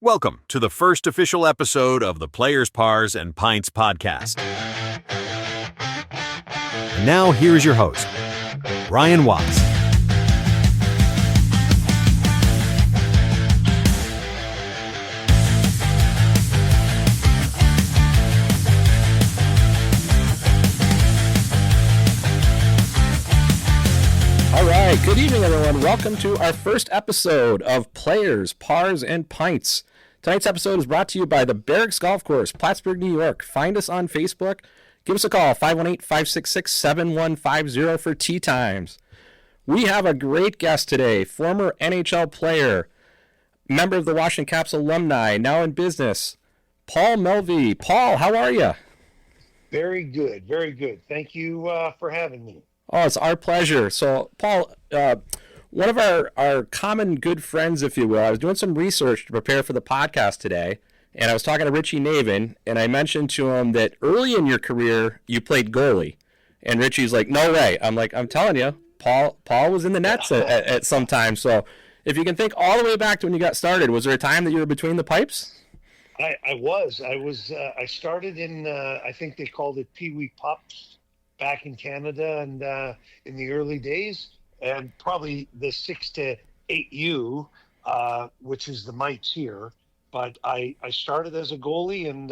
Welcome to the first official episode of the Players, Pars, and Pints podcast. And now, here's your host, Ryan Watts. All right, good evening, everyone. Welcome to our first episode of Players, Pars, and Pints. Tonight's episode is brought to you by the Barracks Golf Course, Plattsburgh, New York. Find us on Facebook. Give us a call, 518-566-7150 for tee times. We have a great guest today, former NHL player, member of the Washington Caps alumni, now in business, Paul Mulvey. Paul, how are you? Very good, very good. Thank you for having me. Oh, it's our pleasure. So, Paul, one of our common good friends, if you will, I was doing some research to prepare for the podcast today, and I was talking to Richie Navin, and I mentioned to him that early in your career, you played goalie. And Richie's like, no way. I'm like, I'm telling you, Paul was in the nets at some time. So if you can think all the way back to when you got started, was there a time that you were between the pipes? I started in, I think they called it Pee Wee Pups back in Canada and in the early days. And probably the 6 to 8U, which is the mites here. But I started as a goalie and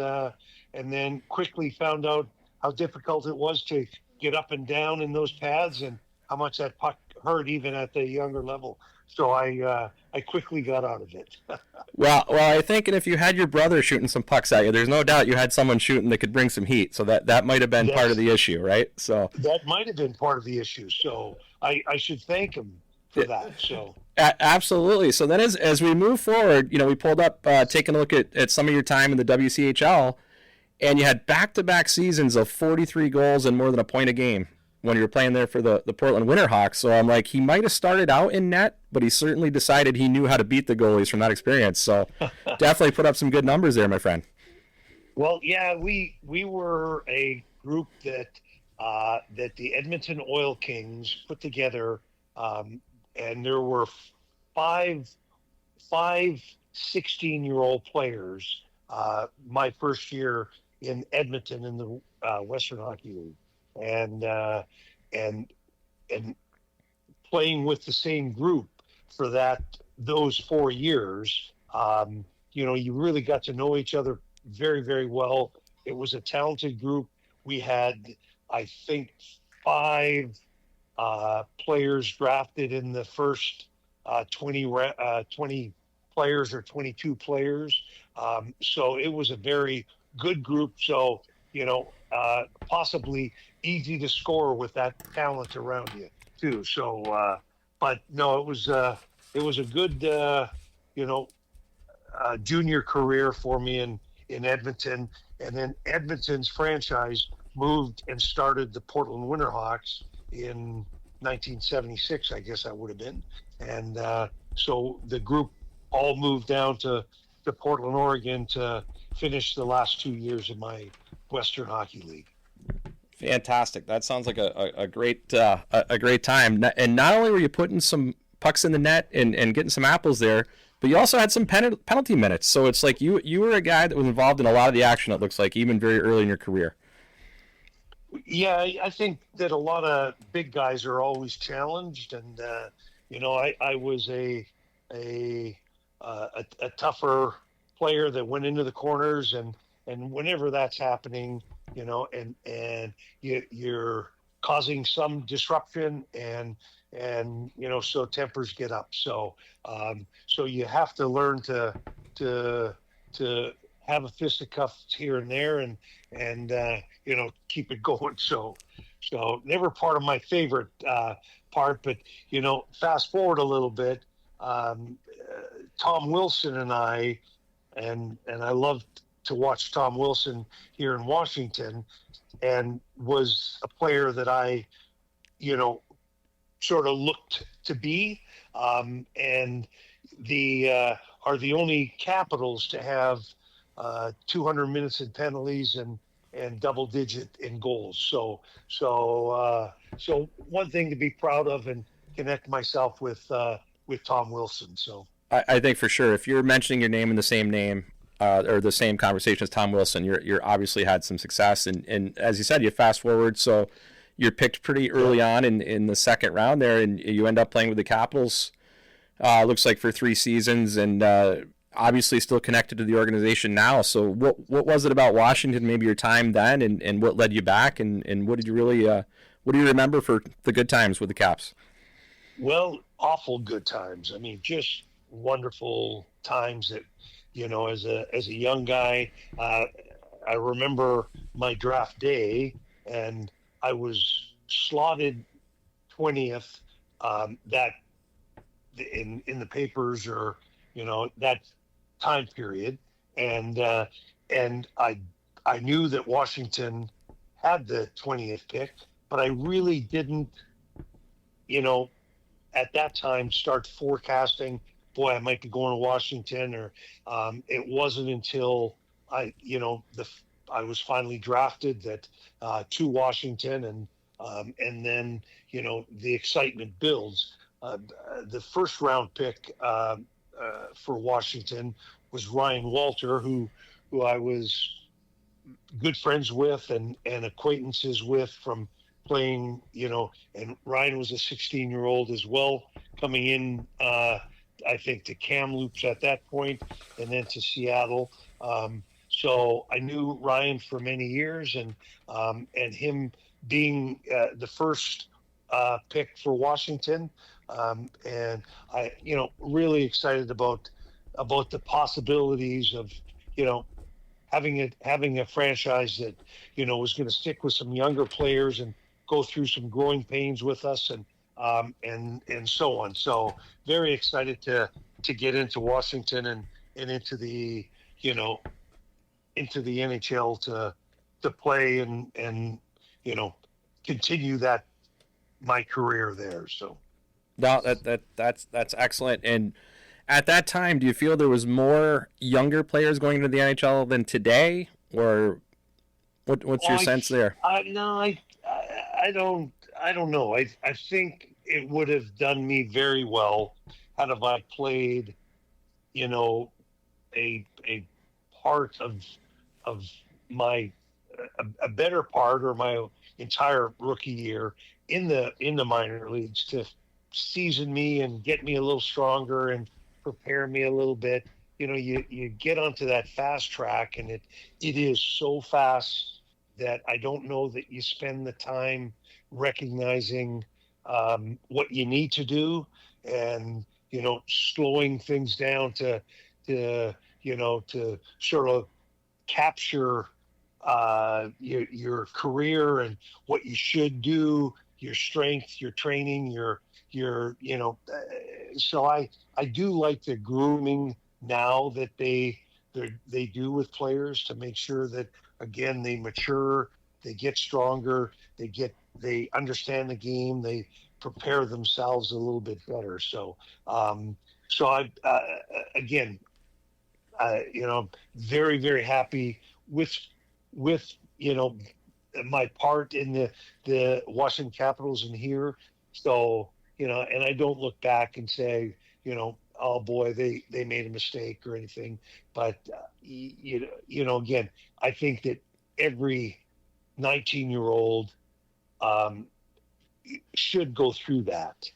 then quickly found out how difficult it was to get up and down in those pads and how much that puck hurt even at the younger level. So I quickly got out of it. Well, I think, and if you had your brother shooting some pucks at you, there's no doubt you had someone shooting that could bring some heat. So that might have been part of the issue, right? So that might have been part of the issue. So I should thank him for that. So absolutely. So then as we move forward, we pulled up, taking a look at some of your time in the WCHL, and you had back-to-back seasons of 43 goals and more than a point a game when you were playing there for the Portland Winterhawks. So I'm like, he might have started out in net, but he certainly decided he knew how to beat the goalies from that experience. So definitely put up some good numbers there, my friend. Well, yeah, we were a group that the Edmonton Oil Kings put together, and there were five 16-year-old players my first year in Edmonton in the Western Hockey League. And playing with the same group for those 4 years, you really got to know each other very, very well. It was a talented group. We had, I think, 5 players drafted in the first 20 players or 22 players. So it was a very good group. So, possibly easy to score with that talent around you too. So, but no, it was a good, junior career for me in Edmonton. And then Edmonton's franchise moved and started the Portland Winterhawks in 1976, I guess that would have been. And so the group all moved down to Portland, Oregon to finish the last 2 years of my Western Hockey League. Fantastic. That sounds like a great time. And not only were you putting some pucks in the net and getting some apples there, but you also had some penalty minutes. So it's like you were a guy that was involved in a lot of the action, it looks like, even very early in your career. Yeah, I think that a lot of big guys are always challenged. And, I was a tougher player that went into the corners and whenever that's happening, and you're causing some disruption and so tempers get up. So you have to learn to have a fisticuffs here and there and keep it going. So never part of my favorite part, but fast forward a little bit, Tom Wilson and I loved to watch Tom Wilson here in Washington, and was a player that I, sort of looked to be, and are the only Capitals to have 200 minutes in penalties and double digit in goals. So one thing to be proud of and connect myself with Tom Wilson. So I think for sure, if you're mentioning your name in the same name or the same conversation as Tom Wilson, you're obviously had some success. And as you said, you fast forward, so you're picked pretty early on in the second round there, and you end up playing with the Capitals. Looks like for 3 seasons, and obviously still connected to the organization now. So what was it about Washington, maybe your time then, and what led you back, and what did you really what do you remember for the good times with the Caps? Well, awful good times. I mean, just wonderful times that, as a young guy, I remember my draft day, and I was slotted 20th, that in the papers, or that time period, and I knew that Washington had the 20th pick, but I really didn't, at that time start forecasting, boy, I might be going to Washington, or it wasn't until I was finally drafted that to Washington, and then the excitement builds. The first round pick for Washington was Ryan Walter, who I was good friends with and acquaintances with from playing, and Ryan was a 16-year-old as well, coming in, I think, to Kamloops at that point, and then to Seattle. So I knew Ryan for many years, and him being the first pick for Washington, and I, really excited about the possibilities of, having a franchise that, was going to stick with some younger players and go through some growing pains with us, and so on. So very excited to get into Washington and into the NHL to play and continue my career there. So No, that's excellent. And at that time, do you feel there was more younger players going into the NHL than today, or what's your sense there? I don't know. I think it would have done me very well had I played, a part of my a better part, or my entire rookie year in the minor leagues, to season me and get me a little stronger and prepare me a little bit. You get onto that fast track, and it is so fast that I don't know that you spend the time recognizing what you need to do, and slowing things down to sort of capture your career and what you should do, your strength, your training, so I do like the grooming now that they do with players, to make sure that, again, they mature, they get stronger, they understand the game, they prepare themselves a little bit better. So I again, very, very happy with my part in the Washington Capitals in here. So and I don't look back and say, oh boy, they made a mistake or anything. But again, I think that every 19-year-old should go through that.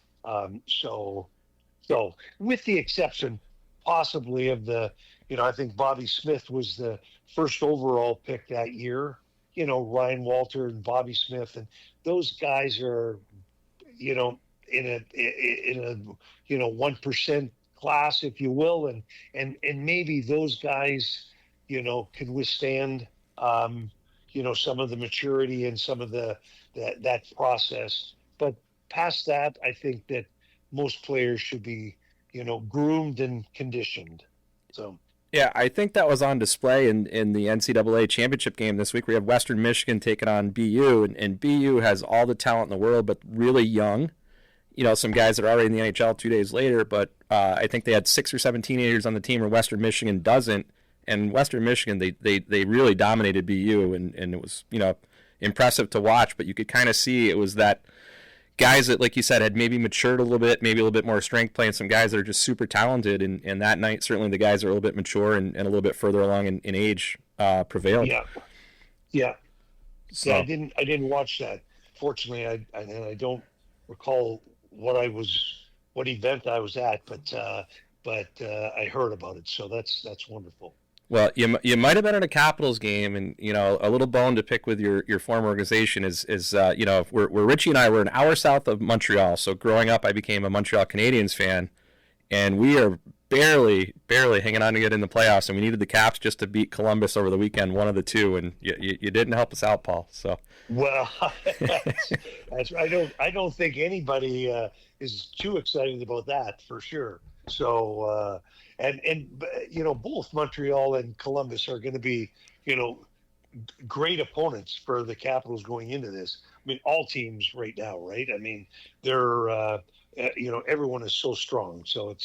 So with the exception possibly of I think Bobby Smith was the first overall pick that year. Ryan Walter and Bobby Smith, and those guys are, in a 1% class, if you will, and maybe those guys, can withstand, some of the maturity and some of that process. But past that, I think that most players should be, groomed and conditioned. So. Yeah, I think that was on display in the NCAA championship game this week. We have Western Michigan taking on BU, and BU has all the talent in the world, but really young. Some guys that are already in the NHL 2 days later, but I think they had 6 or 7 teenagers on the team, where Western Michigan doesn't. And Western Michigan, they really dominated BU, and it was, impressive to watch, but you could kind of see it was that guys that, like you said, had maybe matured a little bit, maybe a little bit more strength, playing some guys that are just super talented. And that night, certainly the guys that are a little bit mature and a little bit further along in age prevailed. Yeah, yeah, So, yeah. I didn't watch that. Fortunately, I don't recall what event I was at, but I heard about it. So that's wonderful. well, you might have been at a Capitals game, and a little bone to pick with your former organization is we're Richie and I were an hour south of Montreal, so growing up I became a Montreal Canadiens fan, and we are barely hanging on to get in the playoffs, and we needed the Caps just to beat Columbus over the weekend, one of the two, and you didn't help us out, Paul. So Well, that's I don't think anybody is too excited about that for sure. So and both Montreal and Columbus are going to be great opponents for the Capitals going into this. I mean, all teams right now, right? I mean, they're everyone is so strong, so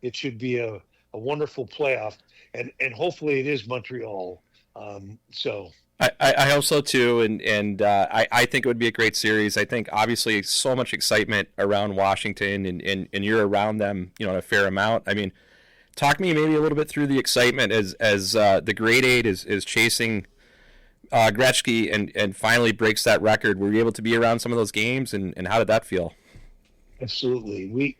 it should be a wonderful playoff, and hopefully it is Montreal. So. I hope so too, and I think it would be a great series. I think obviously so much excitement around Washington, and you're around them, a fair amount. I mean, talk me maybe a little bit through the excitement as the grade 8 is chasing Gretzky and finally breaks that record. Were you able to be around some of those games, and how did that feel? Absolutely.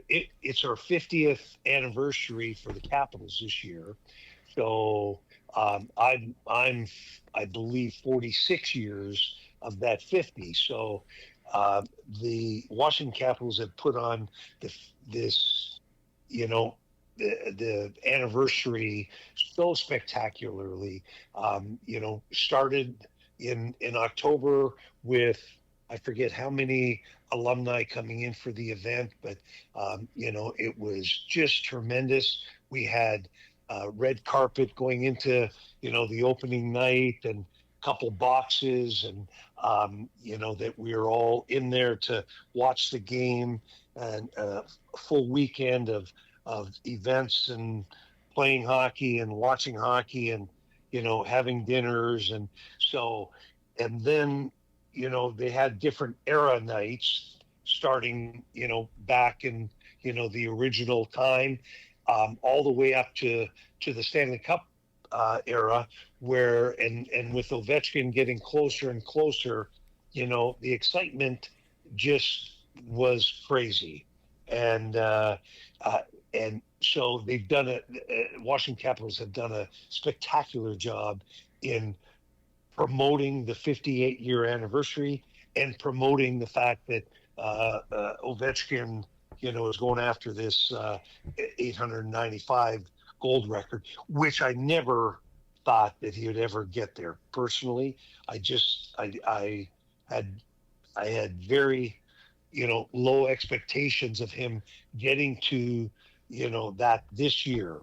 It's our 50th anniversary for the Capitals this year, so. I'm I believe 46 years of that 50. So the Washington Capitals have put on this the anniversary so spectacularly. Started in October with I forget how many alumni coming in for the event, but it was just tremendous. We had red carpet going into the opening night, and a couple boxes, and that we were all in there to watch the game, and a full weekend of events and playing hockey and watching hockey, and having dinners, and then they had different era nights starting back in the original time, all the way up to the Stanley Cup era, where and with Ovechkin getting closer and closer, the excitement just was crazy, and so they've done it. Washington Capitals have done a spectacular job in promoting the 58-year anniversary and promoting the fact that Ovechkin is going after this 895 gold record, which I never thought that he would ever get there. Personally, I had very low expectations of him getting to that this year,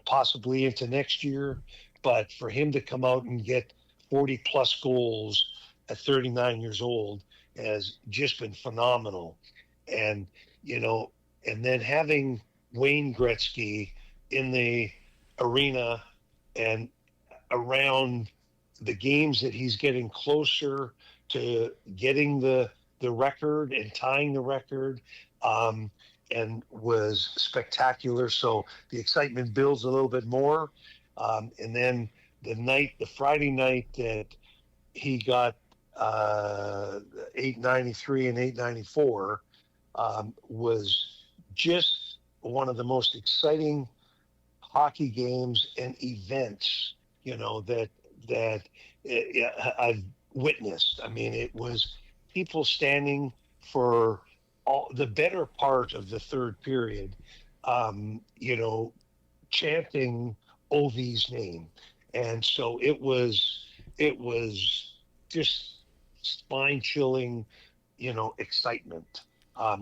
possibly into next year, but for him to come out and get 40 plus goals at 39 years old has just been phenomenal. And and then having Wayne Gretzky in the arena and around the games that he's getting closer to getting the record and tying the record, and was spectacular. So the excitement builds a little bit more. And then the Friday night that he got 893 and 894, was just one of the most exciting hockey games and events, that I've witnessed. I mean, it was people standing for all the better part of the third period, chanting Ovi's name, and so it was just spine-chilling, excitement.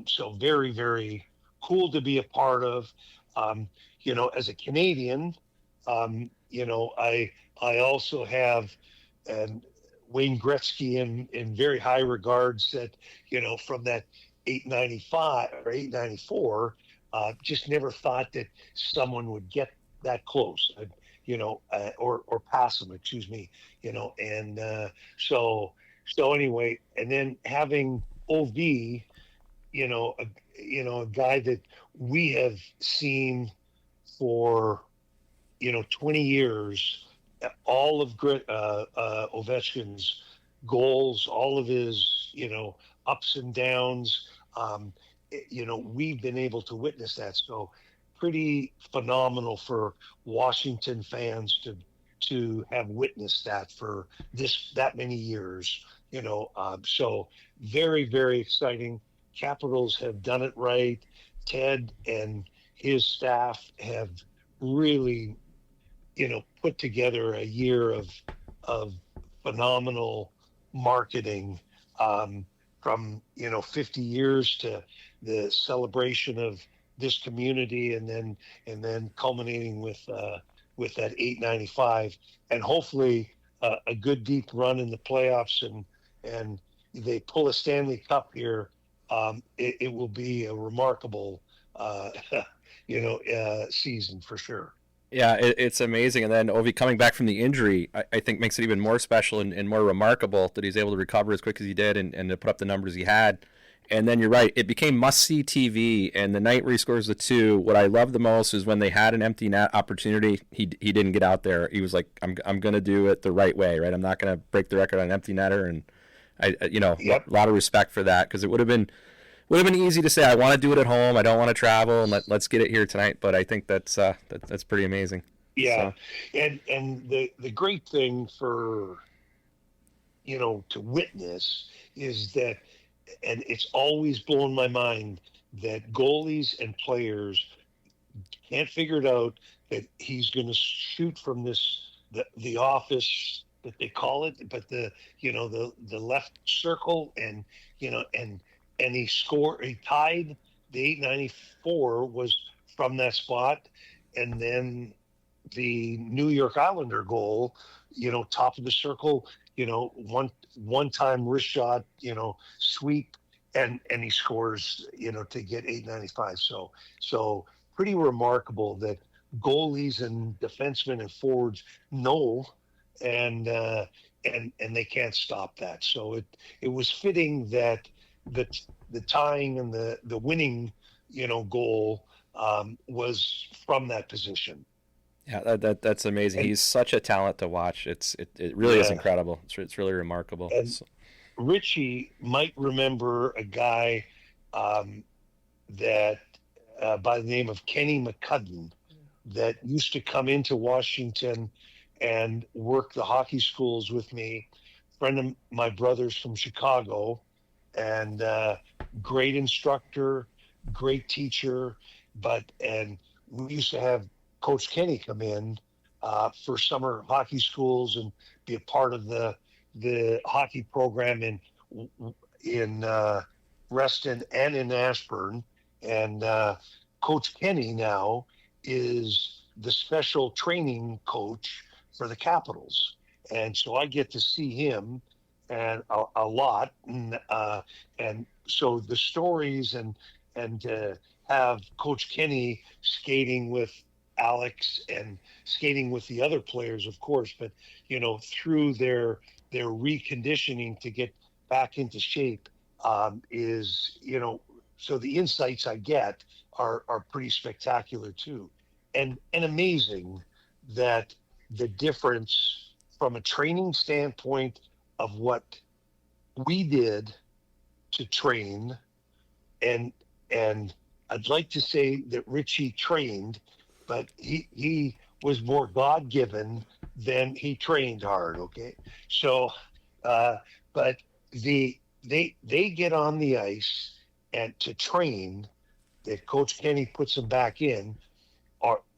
So very, very cool to be a part of. As a Canadian, I also have Wayne Gretzky in very high regards, that, from that 895 or 894, just never thought that someone would get that close, or pass them, excuse me, and so anyway, and then having OV, a guy that we have seen for 20 years, all of Ovechkin's goals, all of his ups and downs. We've been able to witness that. So pretty phenomenal for Washington fans to have witnessed that for that many years. So very, very exciting. Capitals have done it right. Ted and his staff have really put together a year of phenomenal marketing, from 50 years to the celebration of this community, and then culminating with that 895, and hopefully a good deep run in the playoffs, and they pull a Stanley Cup here. It will be a remarkable season for sure. Yeah, it's amazing. And then Ovi coming back from the injury, I think makes it even more special and more remarkable that he's able to recover as quick as he did and to put up the numbers he had. And then you're right, it became must-see TV. And the night where he scores the 2, what I love the most is when they had an empty net opportunity, he didn't get out there. He was like, I'm going to do it the right way, right? I'm not going to break the record on an empty netter. And a lot of respect for that, because it would have been easy to say, I want to do it at home, I don't want to travel, and let's get it here tonight. But I think that's pretty amazing. Yeah, so. And the great thing for to witness is that, and it's always blown my mind that goalies and players can't figure it out, that he's going to shoot from the office that they call it, but the left circle, and he tied the 894 was from that spot. And then the New York Islander goal, top of the circle, one time wrist shot, sweep, and he scores, to get 895. So pretty remarkable that goalies and defensemen and forwards know, and they can't stop that. So it was fitting that the tying and the winning, goal was from from position. Yeah, that's amazing. He's such a talent to watch. It really is incredible. It's really remarkable. And Richie might remember a guy that by the name of Kenny McCudden that used to come into Washington and work the hockey schools with me. Friend of my brother's from Chicago, and great instructor, great teacher. And we used to have Coach Kenny come in for summer hockey schools and be a part of the hockey program in Reston and in Ashburn. And Coach Kenny now is the special training coach for the Capitals. And so I get to see him and a lot. And so the stories and to have Coach Kenny skating with Alex and skating with the other players, of course, but through their reconditioning to get back into shape, is so the insights I get are pretty spectacular too, and amazing that the difference from a training standpoint of what we did to train, and I'd like to say that Richie trained, but he was more God-given than he trained hard. Okay. So, but they get on the ice and to train, that Coach Kenny puts them back in,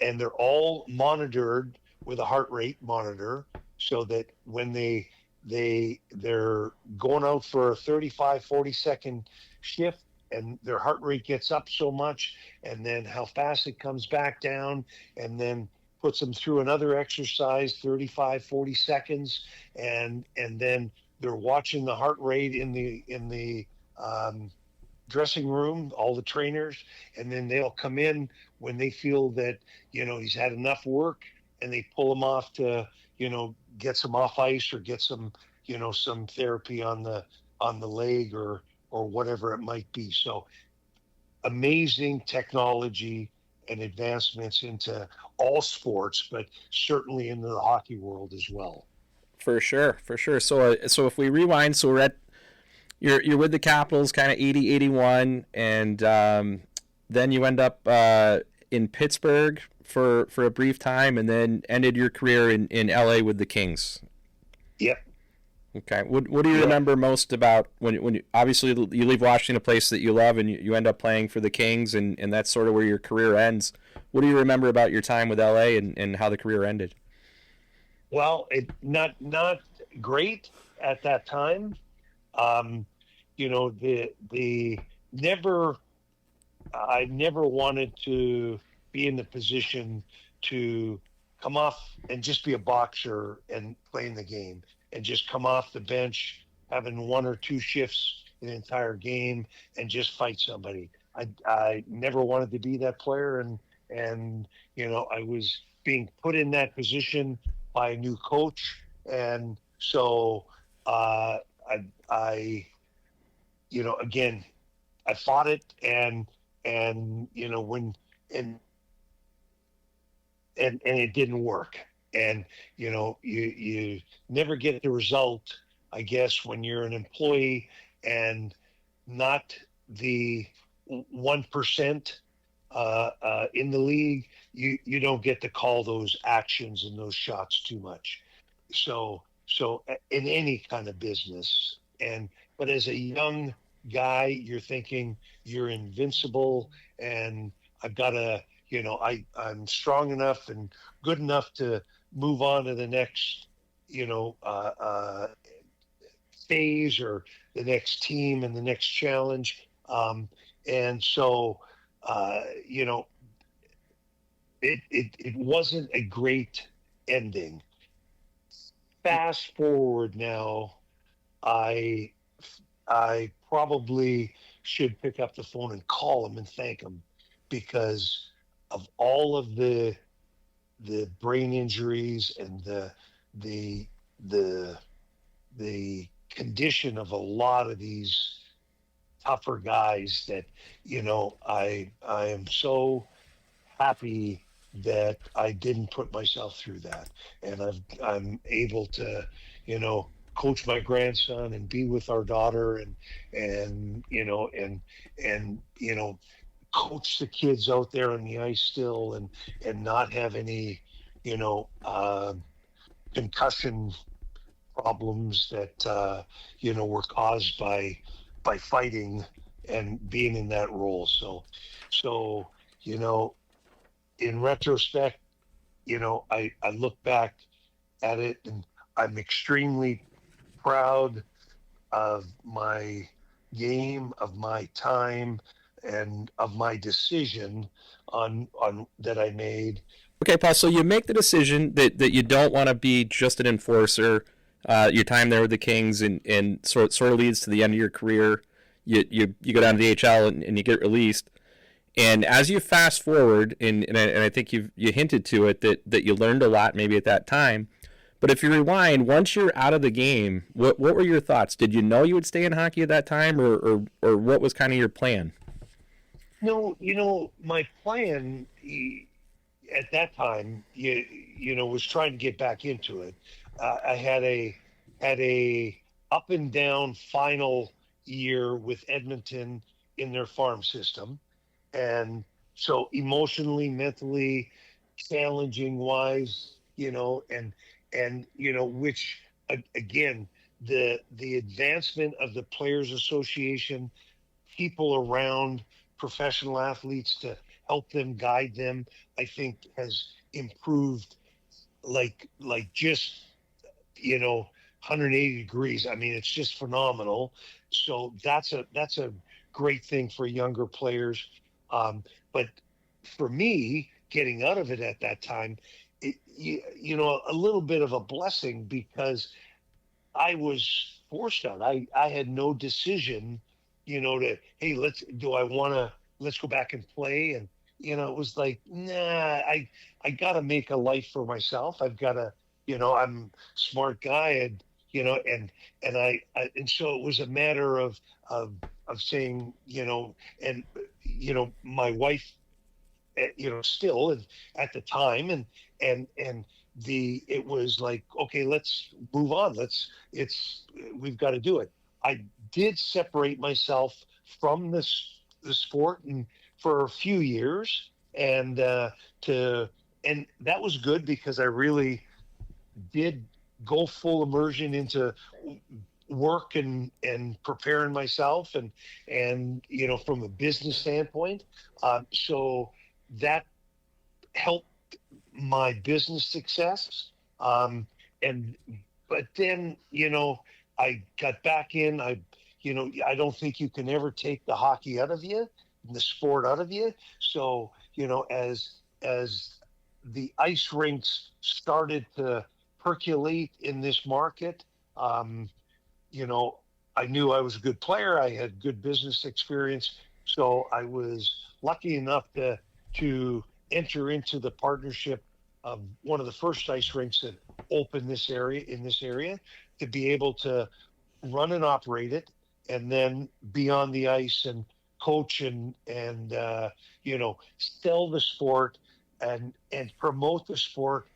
and they're all monitored with a heart rate monitor, so that when they're going out for a 40 second shift, and their heart rate gets up so much, and then how fast it comes back down, and then puts them through another exercise, 40 seconds. And then they're watching the heart rate in the dressing room, all the trainers, and then they'll come in when they feel that, he's had enough work, and they pull him off to, get some off ice, or get some, some therapy on the leg, or or whatever it might be. So amazing technology and advancements into all sports, but certainly into the hockey world as well. For sure, for sure. So if we rewind, so we're at you're with the Capitals, kind of 80, 81, and then you end up in Pittsburgh for a brief time, and then ended your career in LA with the Kings. Yep. Okay. What do you remember most about when you, obviously you leave Washington, a place that you love, and you end up playing for the Kings, and that's sort of where your career ends. What do you remember about your time with LA and how the career ended? Well, it not great at that time. The never I never wanted to be in the position to come off and just be a boxer and playing the game and just come off the bench having one or two shifts in an entire game and just fight somebody. I never wanted to be that player, and I was being put in that position by a new coach, and so again, I fought it, and it didn't work, and you never get the result, I guess, when you're an employee and not the 1% in the league. You don't get to call those actions and those shots too much. So in any kind of business, but as a young guy, you're thinking you're invincible, and I've got to, I'm strong enough and good enough to move on to the next, phase or the next team and the next challenge. And so, it wasn't a great ending. Fast forward now, I probably should pick up the phone and call him and thank him, because of all of the brain injuries and the condition of a lot of these tougher guys that, I am so happy that I didn't put myself through that. And I'm able to, coach my grandson and be with our daughter and coach the kids out there on the ice still, and not have any, concussion problems that, were caused by fighting and being in that role. So, in retrospect, I look back at it, and I'm extremely proud of my game, of my time, and of my decision on that I made. Okay, Paul. So you make the decision that you don't want to be just an enforcer. Your time there with the Kings and sort of leads to the end of your career. You go down to the HL and you get released. And as you fast forward, and I think you hinted to it that you learned a lot maybe at that time. But if you rewind, once you're out of the game, what were your thoughts? Did you know you would stay in hockey at that time, or what was kind of your plan? No, my plan at that time, was trying to get back into it. I had a up and down final year with Edmonton in their farm system, and so emotionally, mentally, challenging wise, which again, the advancement of the Players Association, people around professional athletes to help them, guide them, I think has improved like just 180 degrees. I mean, it's just phenomenal. So that's a great thing for younger players. But for me, getting out of it at that time, a little bit of a blessing, because I was forced out. I had no decision, let's go back and play. And, it was like, nah, I got to make a life for myself. I've got to, I'm a smart guy, and, and so it was a matter of of saying, and my wife, still at the time, and it was like, okay, let's move on. We've got to do it. I did separate myself from the sport and for a few years, and and that was good because I really did go full immersion into work and preparing myself and from a business standpoint. So that helped my business success. And but then I got back in. I don't think you can ever take the hockey out of you, the sport out of you. So as the ice rinks started to percolate in this market, I knew I was a good player. I had good business experience, so I was lucky enough to enter into the partnership of one of the first ice rinks that opened in this area, to be able to run and operate it, and then be on the ice and coach and sell the sport and promote the sport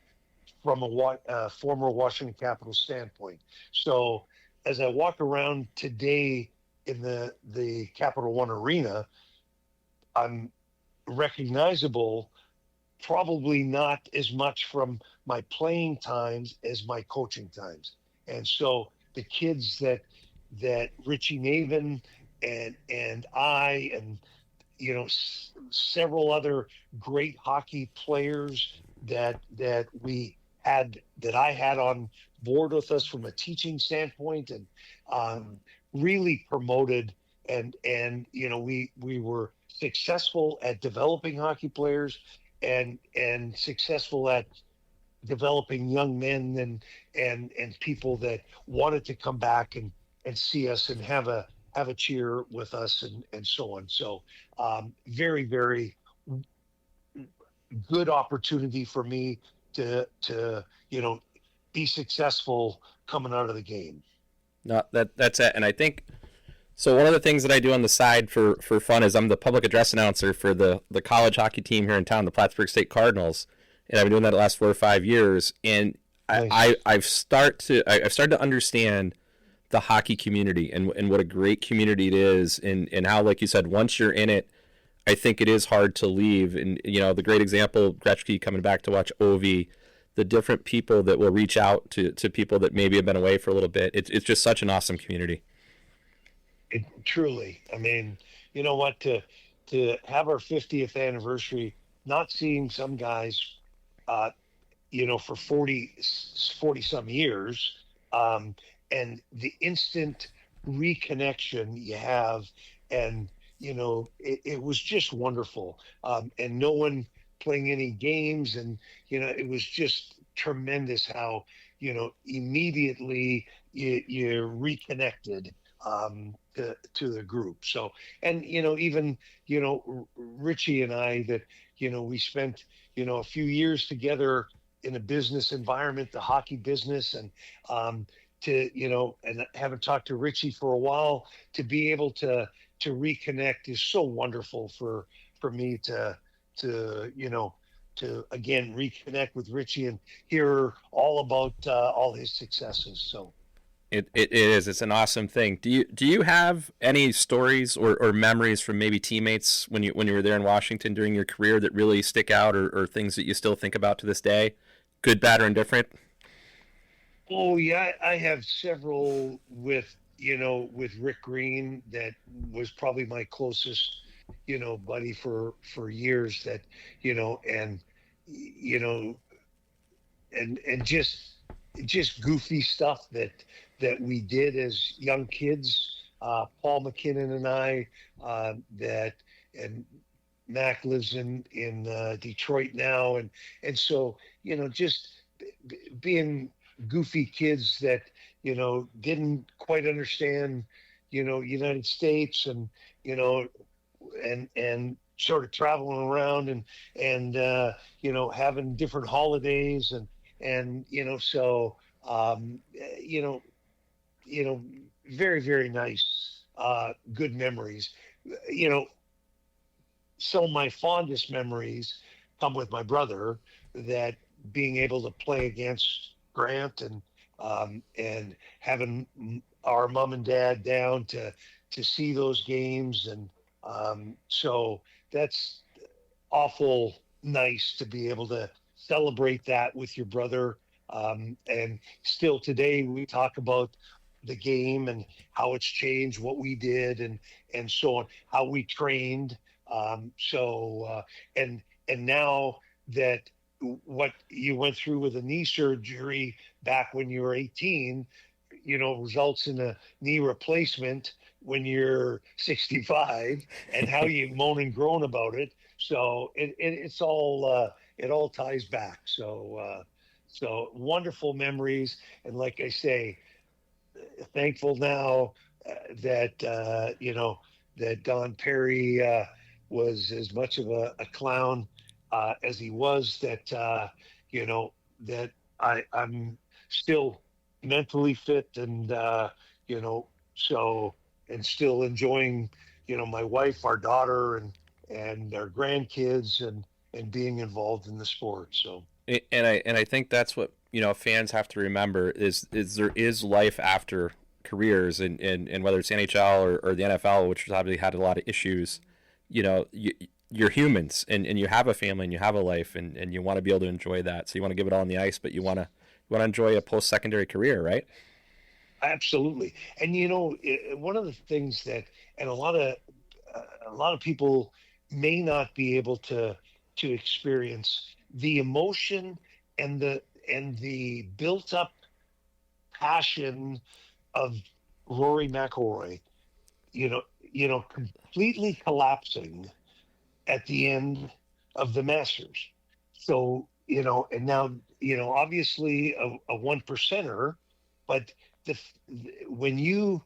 from a former Washington Capitals standpoint. So as I walk around today in the Capital One Arena, I'm recognizable, probably not as much from my playing times as my coaching times. And so the kids that Richie Naven and I and several other great hockey players that I had on board with us from a teaching standpoint, and really promoted, and we were successful at developing hockey players and successful at developing young men and people that wanted to come back and see us and have a cheer with us and so on. So very, very good opportunity for me to be successful coming out of the game. No, that's it. And I think so. One of the things that I do on the side for fun is I'm the public address announcer for the college hockey team here in town, the Plattsburgh State Cardinals, and I've been doing that the last 4 or 5 years. And Nice. I've started to understand the hockey community and what a great community it is, and how, like you said, once you're in it, I think it is hard to leave. And the great example, Gretzky coming back to watch Ovi, the different people that will reach out to people that maybe have been away for a little bit. It's just such an awesome community. Truly, I mean, you know what, to have our 50th anniversary, not seeing some guys, for 40 some years, and the instant reconnection you have, and it was just wonderful, and no one playing any games, and it was just tremendous how immediately you reconnected to the group. So, and even Richie and I, that we spent a few years together in a business environment, the hockey business, and and I haven't talked to Richie for a while. To be able to reconnect is so wonderful for me to again reconnect with Richie and hear all about all his successes. So It is. It's an awesome thing. Do you have any stories or memories from maybe teammates when you were there in Washington during your career that really stick out, or things that you still think about to this day, good, bad, or indifferent? oh yeah, I have several with Rick Green, that was probably my closest buddy for years, that and and just goofy stuff that we did as young kids. Paul McKinnon and I, and Mac lives in Detroit now, and so just being goofy kids that didn't quite understand United States, and and sort of traveling around and having different holidays, and so very, very nice good memories. You know, some of my fondest memories come with my brother, that being able to play against Grant, and having our mom and dad down to see those games. And so that's awful nice to be able to celebrate that with your brother. And still today we talk about the game and how it's changed, what we did, and so on, how we trained. And now that what you went through with a knee surgery back when you were 18, results in a knee replacement when you're 65, and how you moan and groan about it. So it's all it all ties back. So wonderful memories, and like I say, thankful now that Don Perry was as much of a clown as he was. That I'm still mentally fit, and so, and still enjoying my wife, our daughter, and our grandkids, and being involved in the sport. So, and I think that's what fans have to remember is there is life after careers, and whether it's NHL or the NFL, which has obviously had a lot of issues. You're humans, and you have a family, and you have a life, and you want to be able to enjoy that. So you want to give it all on the ice, but you want to enjoy a post-secondary career, right? absolutely. And one of the things that, and a lot of people may not be able to experience the emotion and the built up passion of Rory McIlroy, completely collapsing at the end of the Masters. So, and now, obviously a one percenter, but the, when you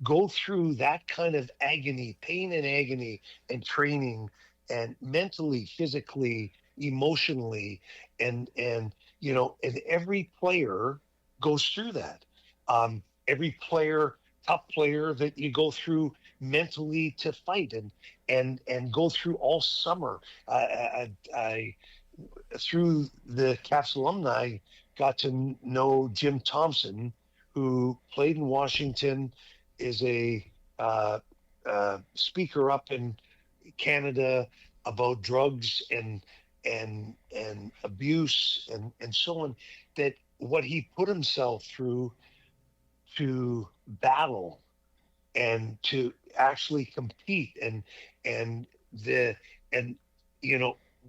go through that kind of agony, pain and agony, and training, and mentally, physically, emotionally, and every player goes through that. Every player, top player that you go through mentally to fight, and go through all summer. I through the Caps alumni got to know Jim Thompson, who played in Washington, is a speaker up in Canada about drugs and abuse, and so on. That what he put himself through to battle and to actually compete, and the and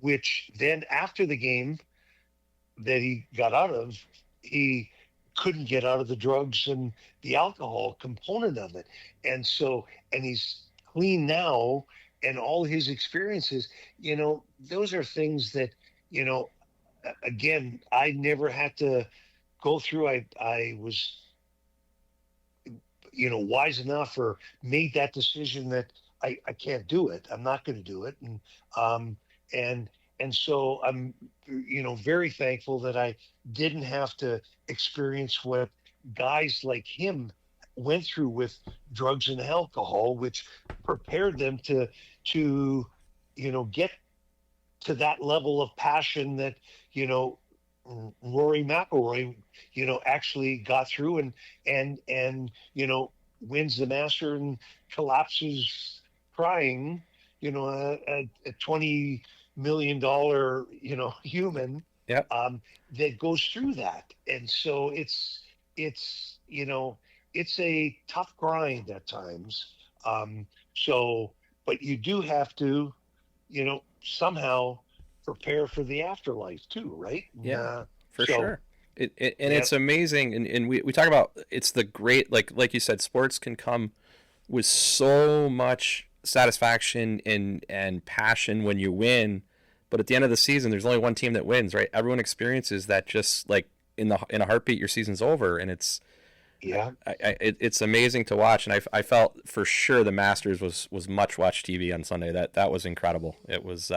which then after the game that he got out of, he couldn't get out of the drugs and the alcohol component of it. And so, and he's clean now, and all his experiences, those are things that, again, I never had to go through. I was, wise enough, or made that decision that I can't do it. I'm not going to do it. And so I'm, very thankful that I didn't have to experience what guys like him went through with drugs and alcohol, which prepared them to get to that level of passion that, Rory McIlroy, actually got through, and wins the Master and collapses crying, a $20 million, human, Yeah. that goes through that. And so it's a tough grind at times. But you do have to, somehow prepare for the afterlife too, right? Yeah, for sure. It's amazing, and we talk about it's the great, like you said, sports can come with so much satisfaction and passion when you win, but at the end of the season, there's only one team that wins, right? Everyone experiences that, just like in a heartbeat, your season's over, and it's it's amazing to watch. And I felt for sure the Masters was much watched TV on Sunday. That was incredible. It was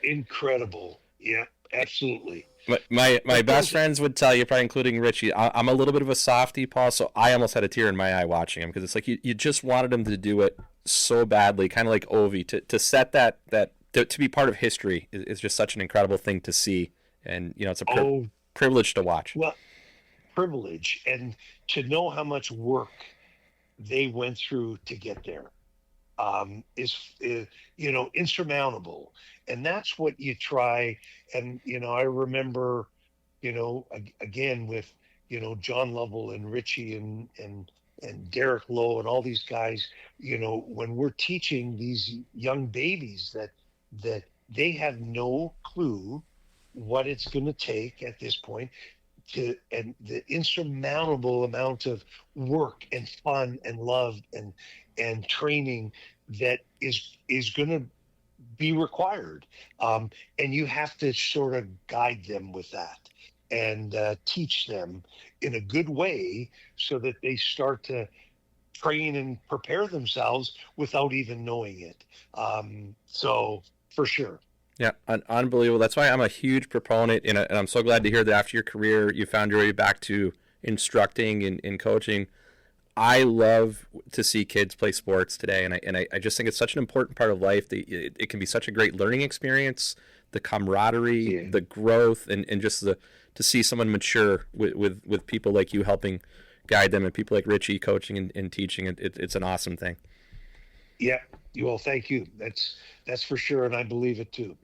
incredible. Yeah, absolutely. My best friends would tell you, probably including Richie, I'm a little bit of a softie, Paul, so I almost had a tear in my eye watching him because it's like you just wanted him to do it so badly, kind of like Ovi, to set to be part of history is just such an incredible thing to see, and it's a privilege to watch. Well, privilege, and to know how much work they went through to get there is insurmountable, and that's what you try. And I remember, again with John Lovell and Richie and Derek Lowe and all these guys, when we're teaching these young babies that they have no clue what it's going to take at this point, and the insurmountable amount of work and fun and love and training that is going to be required, and you have to sort of guide them with that and teach them in a good way so that they start to train and prepare themselves without even knowing it. So for sure. Yeah, unbelievable. That's why I'm a huge proponent, and I'm so glad to hear that after your career, you found your way back to instructing and coaching. I love to see kids play sports today, and I just think it's such an important part of life. It can be such a great learning experience, the camaraderie, the growth, and just to see someone mature with people like you helping guide them, and people like Richie coaching and teaching. It's an awesome thing. Yeah, well, thank you. That's for sure, and I believe it too.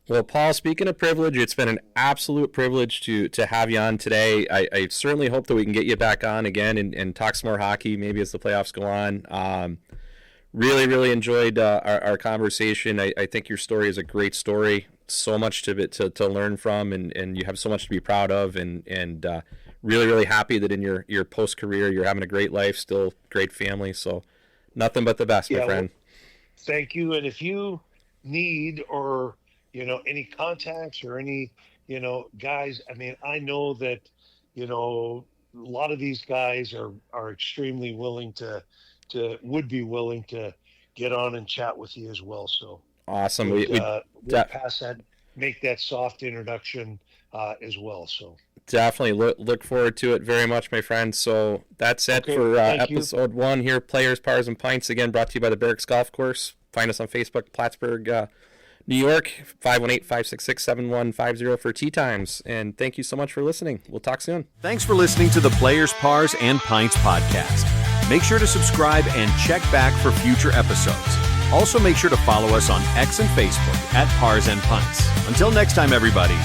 Well, Paul, speaking of privilege, it's been an absolute privilege to have you on today. I certainly hope that we can get you back on again and talk some more hockey, maybe as the playoffs go on. Really, really enjoyed our conversation. I think your story is a great story. So much to learn from, and you have so much to be proud of, and really, really happy that in your post-career you're having a great life, still great family. So nothing but the best, my friend. Well, thank you. And if you need or any contacts or any, guys, I mean, I know that, a lot of these guys are extremely willing would be willing to get on and chat with you as well. So awesome. We'll pass that, make that soft introduction as well. So definitely look forward to it very much, my friend. So that's it for episode 1 here, Players, Pars, and Pints. Again, brought to you by the Barracks Golf Course. Find us on Facebook, Plattsburgh, New York, 518-566-7150 for tee times. And thank you so much for listening. We'll talk soon. Thanks for listening to the Players, Pars, and Pints podcast. Make sure to subscribe and check back for future episodes. Also, make sure to follow us on X and Facebook at Pars and Pints. Until next time, everybody.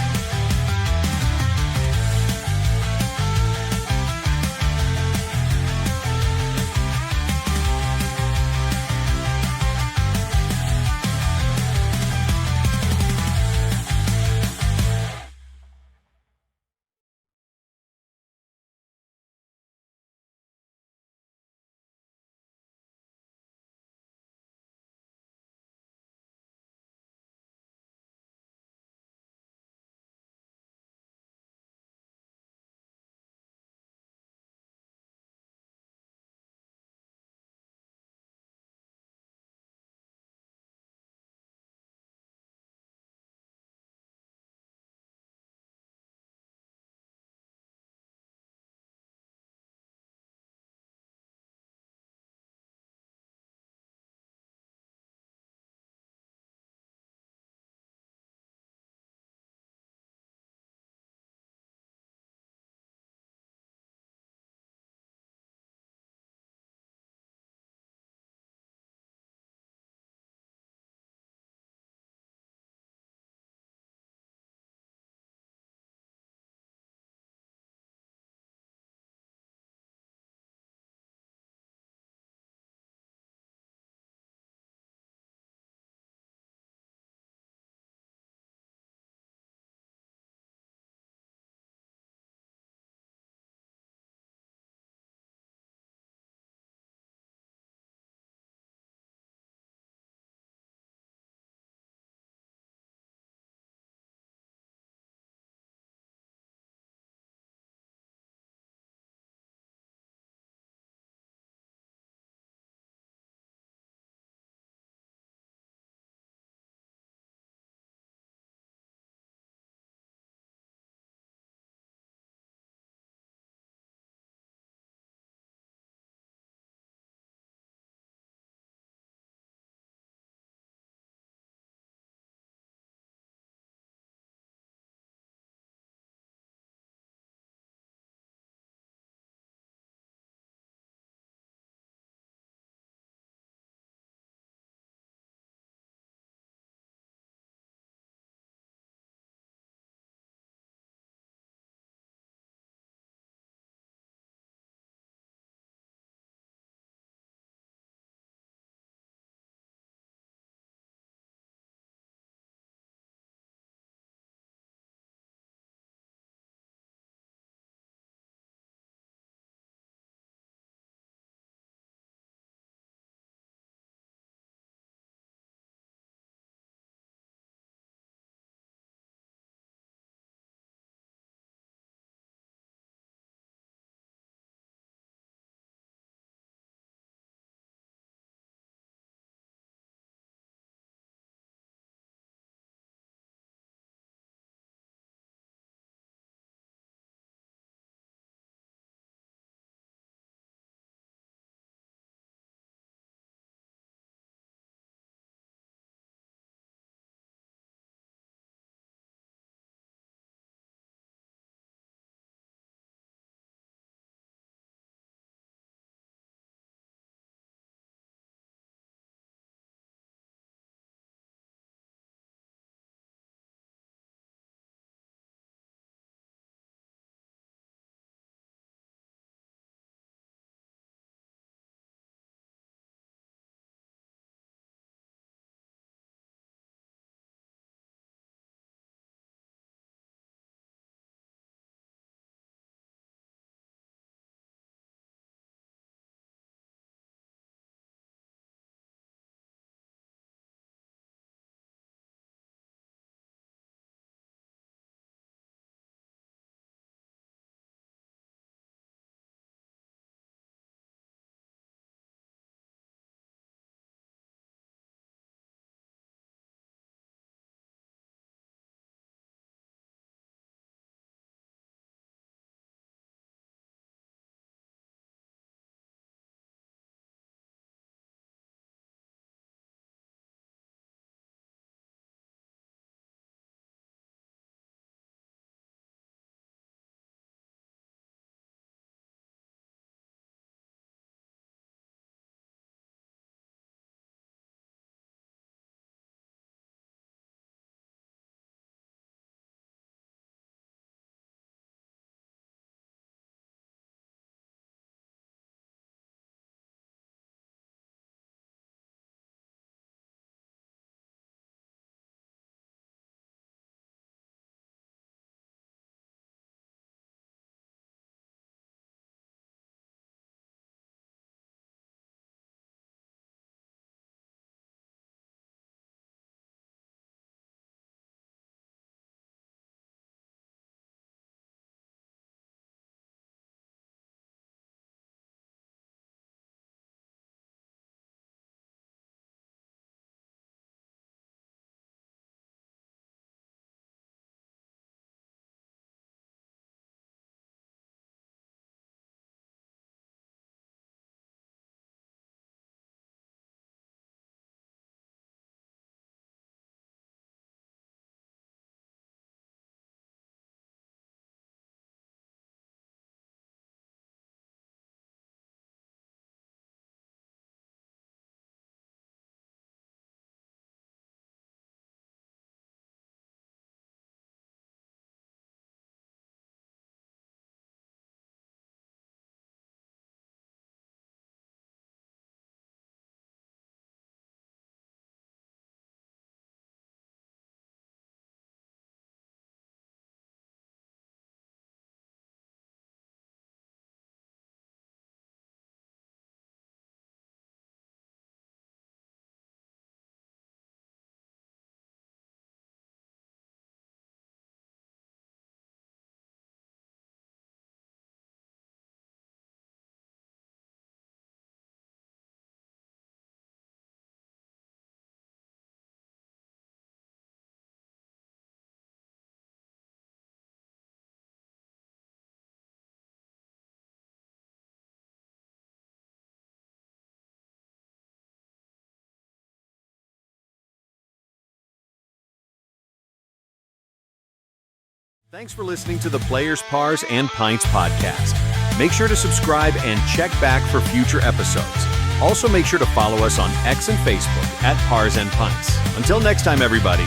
Thanks for listening to the Players, Pars, and Pints podcast. Make sure to subscribe and check back for future episodes. Also, make sure to follow us on X and Facebook at Pars and Pints. Until next time, everybody.